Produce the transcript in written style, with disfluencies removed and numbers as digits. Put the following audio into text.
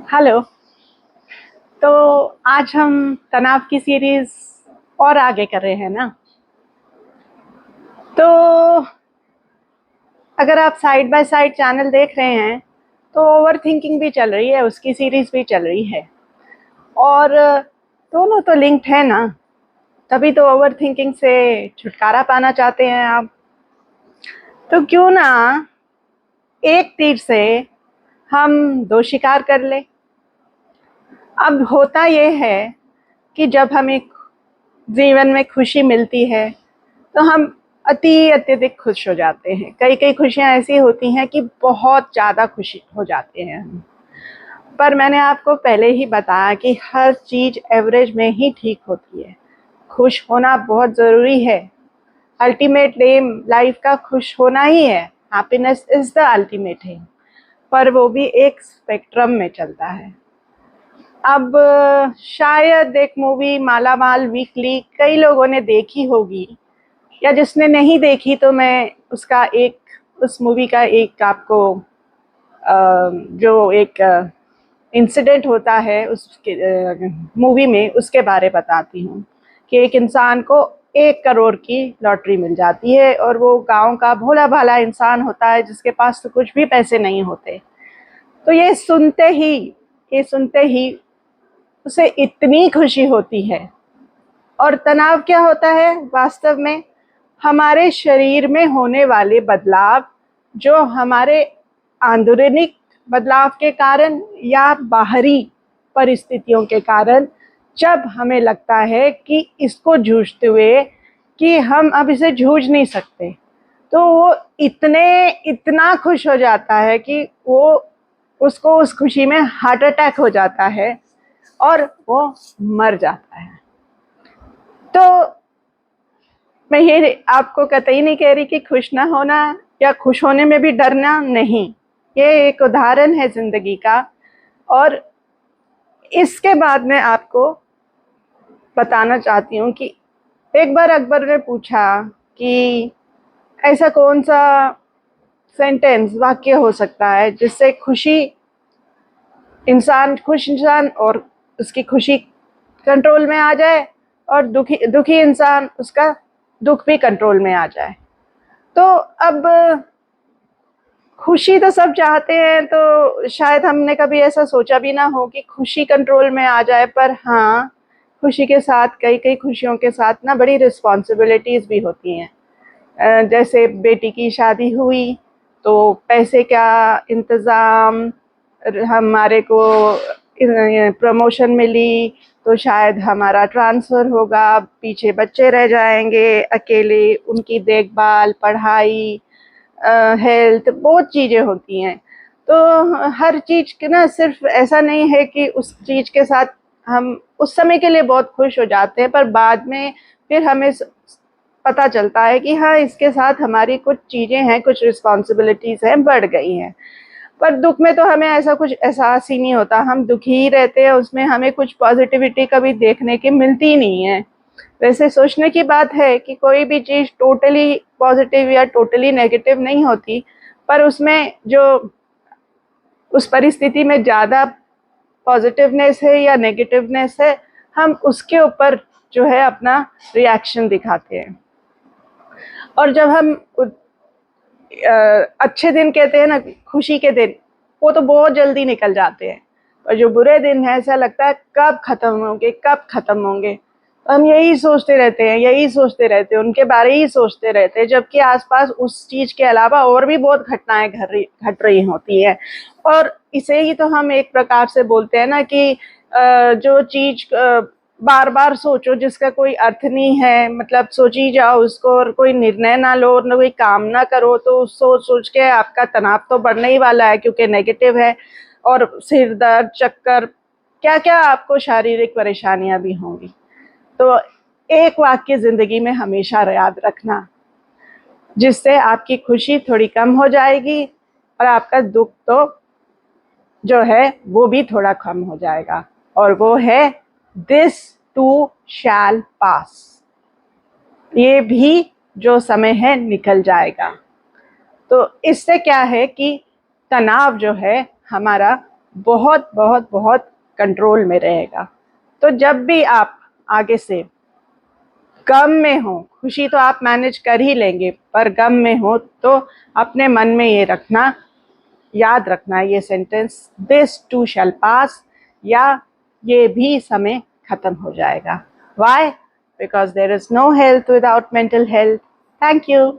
Hello. तो आज हम तनाव की सीरीज और आगे कर रहे हैं ना। तो अगर आप साइड बाय साइड चैनल देख रहे हैं तो ओवर थिंकिंग भी चल रही है, उसकी सीरीज भी चल रही है और दोनों तो लिंक्ड है ना। तभी तो ओवर थिंकिंग से छुटकारा पाना चाहते हैं आप। तो क्यों ना एक तीर से हम दो शिकार कर ले। अब होता यह है कि जब हमें जीवन में खुशी मिलती है तो हम अत्यधिक खुश हो जाते हैं। कई कई खुशियां ऐसी होती हैं कि बहुत ज़्यादा खुशी हो जाते हैं हम। पर मैंने आपको पहले ही बताया कि हर चीज़ एवरेज में ही ठीक होती है। खुश होना बहुत ज़रूरी है। अल्टीमेट एम लाइफ का खुश होना ही है। Happiness is the ultimate aim. पर वो भी एक स्पेक्ट्रम में चलता है। अब शायद एक मूवी माला माल वीकली कई लोगों ने देखी होगी, या जिसने नहीं देखी तो मैं उस मूवी का एक आपको जो एक इंसिडेंट होता है उसके मूवी में, उसके बारे बताती हूँ। कि एक इंसान को 1 करोड़ की लॉटरी मिल जाती है और वो गांव का भोला भाला इंसान होता है जिसके पास तो कुछ भी पैसे नहीं होते। तो ये सुनते ही उसे इतनी खुशी होती है। और तनाव क्या होता है वास्तव में? हमारे शरीर में होने वाले बदलाव, जो हमारे आंतरिक बदलाव के कारण या बाहरी परिस्थितियों के कारण, जब हमें लगता है कि इसको जूझते हुए कि हम अब इसे जूझ नहीं सकते, तो वो इतना खुश हो जाता है कि वो उसको उस खुशी में हार्ट अटैक हो जाता है और वो मर जाता है। तो मैं ये आपको कतई नहीं कह रही कि खुश ना होना या खुश होने में भी डरना नहीं। ये एक उदाहरण है जिंदगी का। और इसके बाद मैं आपको बताना चाहती हूँ कि एक बार अकबर ने पूछा कि ऐसा कौन सा सेंटेंस वाक्य हो सकता है जिससे खुश इंसान और उसकी खुशी कंट्रोल में आ जाए, और दुखी दुखी इंसान उसका दुख भी कंट्रोल में आ जाए। तो अब खुशी तो सब चाहते हैं, तो शायद हमने कभी ऐसा सोचा भी ना हो कि खुशी कंट्रोल में आ जाए। पर हाँ, खुशी के साथ कई कई खुशियों के साथ ना बड़ी रिस्पॉन्सिबिलिटीज़ भी होती हैं। जैसे बेटी की शादी हुई तो पैसे का इंतज़ाम, हमारे को प्रमोशन मिली तो शायद हमारा ट्रांसफ़र होगा, पीछे बच्चे रह जाएंगे अकेले, उनकी देखभाल, पढ़ाई, हेल्थ, बहुत चीज़ें होती हैं। तो हर चीज़ के ना सिर्फ ऐसा नहीं है कि उस चीज़ के साथ हम उस समय के लिए बहुत खुश हो जाते हैं, पर बाद में फिर हमें पता चलता है कि हाँ, इसके साथ हमारी कुछ चीज़ें हैं, कुछ रिस्पॉन्सिबिलिटीज़ हैं, बढ़ गई हैं। पर दुख में तो हमें ऐसा कुछ एहसास ही नहीं होता, हम दुखी ही रहते हैं, उसमें हमें कुछ पॉजिटिविटी कभी देखने की मिलती ही नहीं है। वैसे सोचने की बात है कि कोई भी चीज़ टोटली पॉजिटिव या टोटली नेगेटिव नहीं होती, पर उसमें जो उस परिस्थिति में ज़्यादा पॉजिटिवनेस है या नेगेटिवनेस है, हम उसके ऊपर जो है अपना रिएक्शन दिखाते हैं। और जब हम अच्छे दिन कहते हैं ना, खुशी के दिन, वो तो बहुत जल्दी निकल जाते हैं। और जो बुरे दिन हैं, ऐसा लगता है कब ख़त्म होंगे, कब ख़त्म होंगे। तो हम यही सोचते रहते हैं, उनके बारे ही सोचते रहते हैं, जबकि आसपास उस चीज़ के अलावा और भी बहुत घटनाएं घट रही होती हैं। और इसे ही तो हम एक प्रकार से बोलते हैं ना कि जो चीज़ बार बार सोचो जिसका कोई अर्थ नहीं है, मतलब सोची जाओ उसको और कोई निर्णय ना लो, ना कोई काम ना करो, तो सोच सोच के आपका तनाव तो बढ़ने ही वाला है, क्योंकि नेगेटिव है। और सिर दर्द, चक्कर, क्या क्या आपको शारीरिक परेशानियां भी होंगी। तो एक वाक्य जिंदगी में हमेशा याद रखना, जिससे आपकी खुशी थोड़ी कम हो जाएगी और आपका दुख तो जो है वो भी थोड़ा कम हो जाएगा। और वो है, दिस टू शैल पास। ये भी जो समय है निकल जाएगा। तो इससे क्या है कि तनाव जो है हमारा बहुत बहुत बहुत कंट्रोल में रहेगा। तो जब भी आप आगे से गम में हो, खुशी तो आप मैनेज कर ही लेंगे, पर गम में हो तो अपने मन में ये रखना, याद रखना ये sentence, this too shall pass, या ये भी समय खत्म हो जाएगा। Why? Because there is no health without mental health. Thank you.